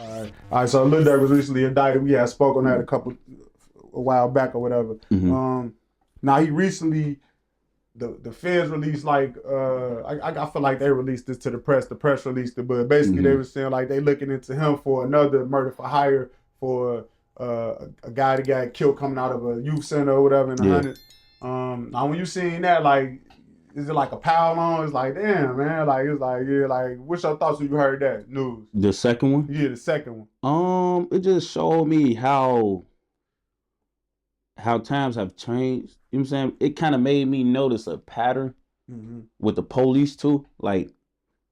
All right. So Lil Durk was recently indicted. We had spoke on that a while back or whatever. Now he recently, the feds released like I feel like they released this to the press. The press released it, but basically they were saying like they looking into him for another murder for hire for a guy that got killed coming out of a youth center or whatever in the hundreds. Now when you seen that, like, is it like a pile on? It's like, damn, man. Like, it's like, yeah, like, what's your thoughts when you heard that news? The second one? Yeah, the second one. It just showed me how times have changed. You know what I'm saying? It kind of made me notice a pattern with the police too. Like,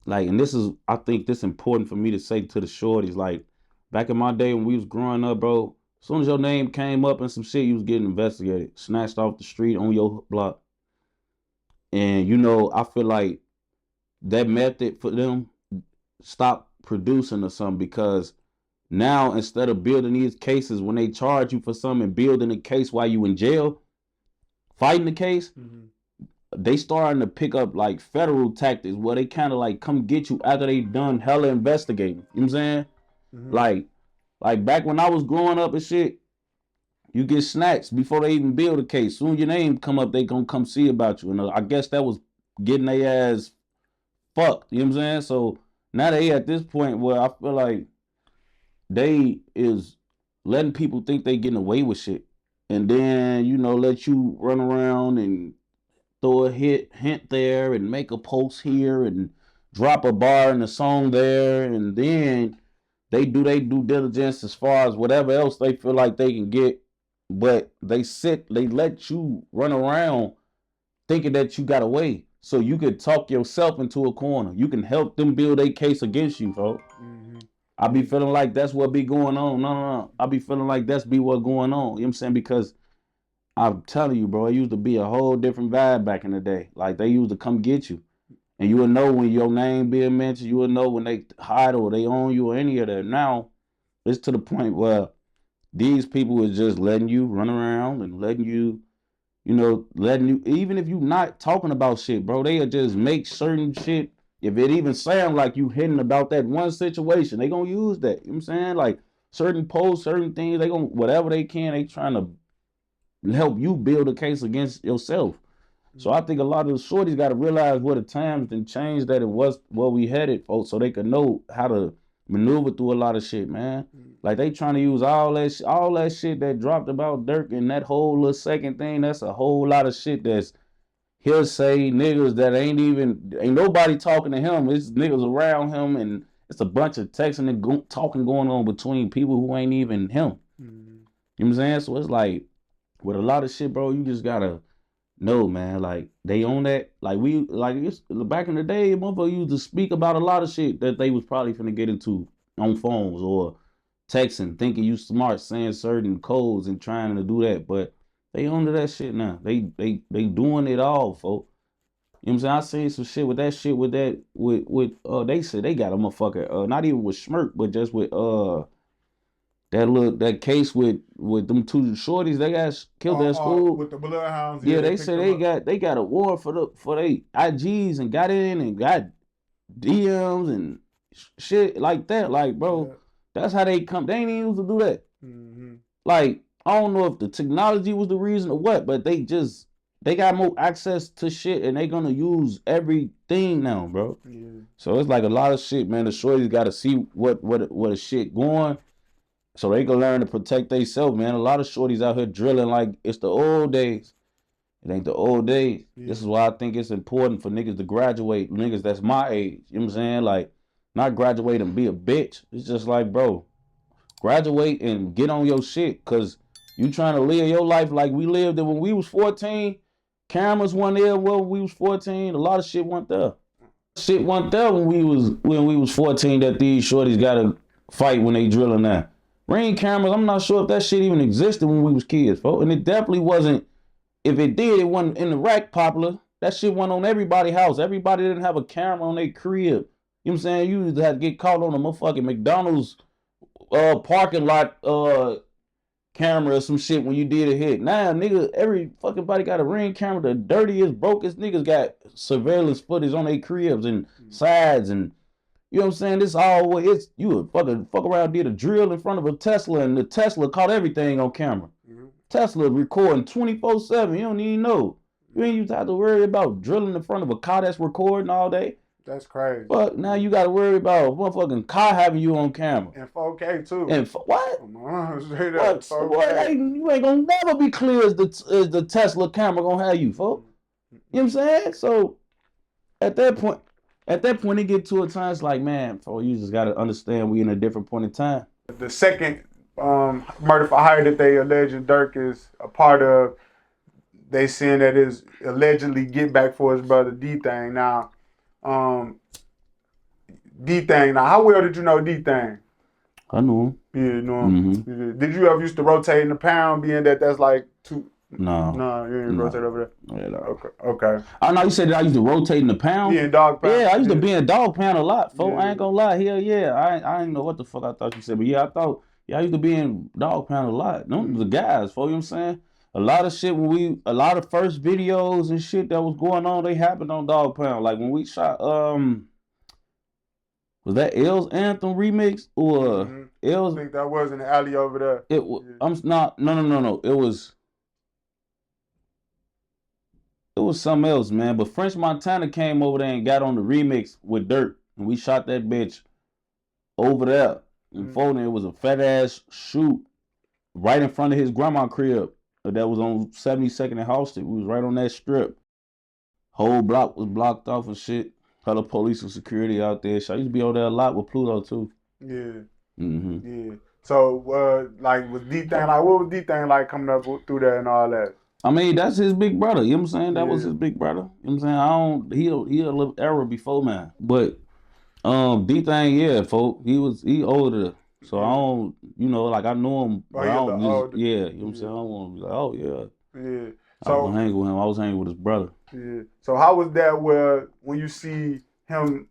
and this is, I think this is important for me to say to the shorties. Like, back in my day when we was growing up, bro, as soon as your name came up and some shit, you was getting investigated, snatched off the street on your block. And, you know, I feel like that method for them stopped producing or something, because now instead of building these cases when they charge you for something and building a case while you in jail, fighting the case, they starting to pick up like federal tactics where they kind of like come get you after they done hella investigating. You know what I'm saying? Like back when I was growing up and shit, you get snatched before they even build a case. Soon your name come up, they gonna come see about you. And I guess that was getting their ass fucked. You know what I'm saying? So now they at this point where I feel like they is letting people think they getting away with shit. And then, you know, let you run around and throw a hint there and make a post here and drop a bar in the song there. And then they do their due diligence as far as whatever else they feel like they can get. But they let you run around thinking that you got away. So you could talk yourself into a corner. You can help them build a case against you, folks. I be feeling like that's what be going on. No. I be feeling like that's be what going on. You know what I'm saying? Because I'm telling you, bro, it used to be a whole different vibe back in the day. Like, they used to come get you. And you would know when your name being mentioned. You would know when they hide or they own you or any of that. Now, it's to the point where these people is just letting you run around and letting you, even if you not talking about shit, bro, they'll just make certain shit. If it even sound like you hitting about that one situation, they gonna use that. You know what I'm saying? Like, certain posts, certain things, they gonna, whatever they can, they trying to help you build a case against yourself. So I think a lot of the shorties got to realize what the times and change that it was where we headed, folks, so they could know how to maneuver through a lot of shit, man. Like, they trying to use all that shit that dropped about Durk and that whole little second thing. That's a whole lot of shit that's hearsay, niggas that ain't nobody talking to him. It's niggas around him, and it's a bunch of texting and talking going on between people who ain't even him. You know what I'm saying? So it's like, with a lot of shit, bro, you just gotta know, man. Like, they own that. It's back in the day, motherfuckers used to speak about a lot of shit that they was probably finna get into on phones or texting, thinking you smart, saying certain codes and trying to do that. But they own to that shit now. They doing it all, folks. You know what I'm saying? I seen some shit with that they said they got a motherfucker, not even with Schmirk, but just with that case with them two shorties, they got killed at school with the bloodhounds. Yeah, they said they got a warrant for they IGs and got in and got DMs and shit like that. Like, bro, that's how they come. They ain't even used to do that. Like, I don't know if the technology was the reason or what, but they got more access to shit and they gonna use everything now, bro. So it's like a lot of shit, man. The shorties got to see what a shit going, so they can learn to protect themselves, man. A lot of shorties out here drilling like it's the old days. It ain't the old days. This is why I think it's important for niggas to graduate. Niggas that's my age. You know what I'm saying? Like, not graduate and be a bitch. It's just like, bro, graduate and get on your shit, because you trying to live your life like we lived it when we was 14. Cameras weren't there when we was 14. A lot of shit wasn't there. Shit wasn't there when we was 14 that these shorties gotta fight when they drilling now. Ring cameras, I'm not sure if that shit even existed when we was kids, folks. And it definitely wasn't, if it did, it wasn't in the rack popular. That shit wasn't on everybody's house. Everybody didn't have a camera on their crib. You know what I'm saying? You had to get caught on a motherfucking McDonald's parking lot camera or some shit when you did a hit. Now, nigga, every fucking body got a Ring camera. The dirtiest, brokest niggas got surveillance footage on their cribs and sides and You know what I'm saying? This always, you would fuck around, did a drill in front of a Tesla, and the Tesla caught everything on camera. Tesla recording 24/7. You don't even know. You ain't used to have to worry about drilling in front of a car that's recording all day. That's crazy. But now you got to worry about a motherfucking car having you on camera. And 4K too. And what? Straight up, 4K. You ain't gonna never be clear as the Tesla camera gonna have you, folks. You know what I'm saying? So at that point, it get to a time it's like, man, folks, you just gotta understand we in a different point in time. The second murder for hire that they allege Durk is a part of, they saying that is allegedly get back for his brother D Thang. Now, D Thang. Now, how well did you know D Thang? I know him. Yeah, you know him. Mm-hmm. Did you ever used to rotate in the pound, being that's like two? No. No, you didn't rotate over there? Yeah, no. Okay. I know you said that I used to rotate in the pound. Yeah, in dog pound. Yeah, I used to be in dog pound a lot, folks. Yeah. I ain't gonna lie. Hell yeah. I didn't know what the fuck I thought you said, but yeah, I used to be in dog pound a lot. Them the guys, folks, you know what I'm saying? A lot of shit a lot of first videos and shit that was going on, they happened on dog pound. Like when we shot, was that L's Anthem remix or L's? I think that was in the alley over there. It was. No. It was something else, man. But French Montana came over there and got on the remix with Durk, and we shot that bitch over there. And it was a fat ass shoot right in front of his grandma crib that was on 72nd and Halsted. We was right on that strip. Whole block was blocked off and shit. Hella police and security out there. So I used to be over there a lot with Pluto too. Yeah. Mm-hmm. Yeah. So, like, was D Thang, like, what was D Thang like coming up through there and all that? I mean, that's his big brother. You know what I'm saying? That was his big brother. You know what I'm saying? He a little era before man. But D Thang, yeah, folk. He older. So I don't, like I know him. But I don't you know what I'm saying? I don't want to be like, oh yeah. Yeah. So I was hanging with him. I was hanging with his brother. Yeah. So how was that when you see him,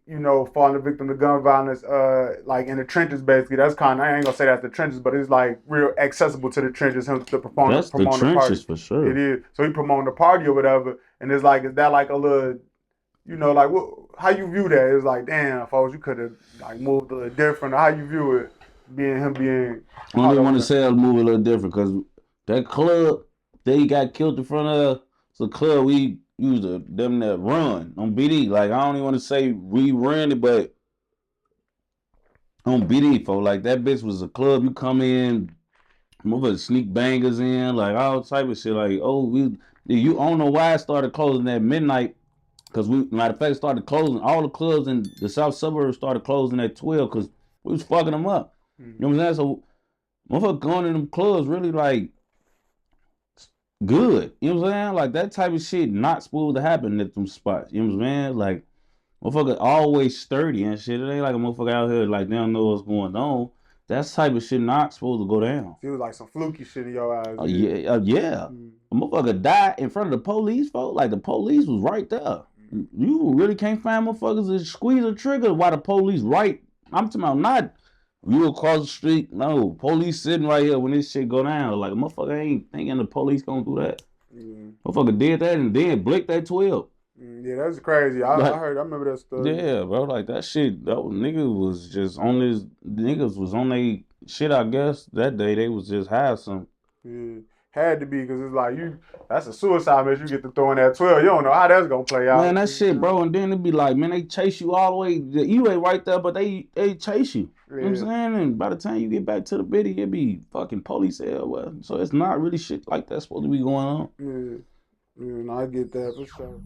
falling victim to gun violence, like in the trenches basically? That's kind of, I ain't gonna say that's the trenches, but it's like real accessible to the trenches, him to promote the trenches party. For sure. It is. So he promoting the party or whatever, and it's like, is that like a little, like how you view that? It's like, damn, folks, you could have like moved a little different. How you view it, being. I don't want to say I'll move a little different because that club they got killed in front of, it's a club we used to them that run on BD. Like I don't even want to say we ran it, but on BD, folks, like that bitch was a club you come in, motherfuckers sneak bangers in, like all type of shit. Like, I don't know why it started closing at midnight. Cause matter of fact, started closing. All the clubs in the south suburbs started closing at 12 because we was fucking them up. You know what I'm saying? So motherfuckers going in them clubs really like good. You know what I'm saying? Like that type of shit not supposed to happen at them spots. You know what I'm saying? Like motherfucker always sturdy and shit. It ain't like a motherfucker out here like they don't know what's going on. That type of shit not supposed to go down. It was like some fluky shit in your eyes. Yeah. A motherfucker died in front of the police, folks. Like the police was right there. You really can't find motherfuckers to squeeze a trigger while the police right. I'm talking about not you across the street. No, police sitting right here when this shit go down. Like a motherfucker ain't thinking the police gonna do that. Motherfucker did that and then blinked that 12. Yeah, that's crazy. I remember that stuff. Yeah, bro, like that shit, niggas was just on this, niggas was on they shit, I guess. That day they was just high some. Yeah, had to be, because it's like, that's a suicide mission. You get to throwing that 12. You don't know how that's going to play out. Man, that shit, bro, and then it be like, man, they chase you all the way. You ain't right there, but they chase you. You know what I'm saying? And by the time you get back to the biddy, it be fucking police hell. So it's not really shit like that supposed to be going on. Yeah, I get that for sure.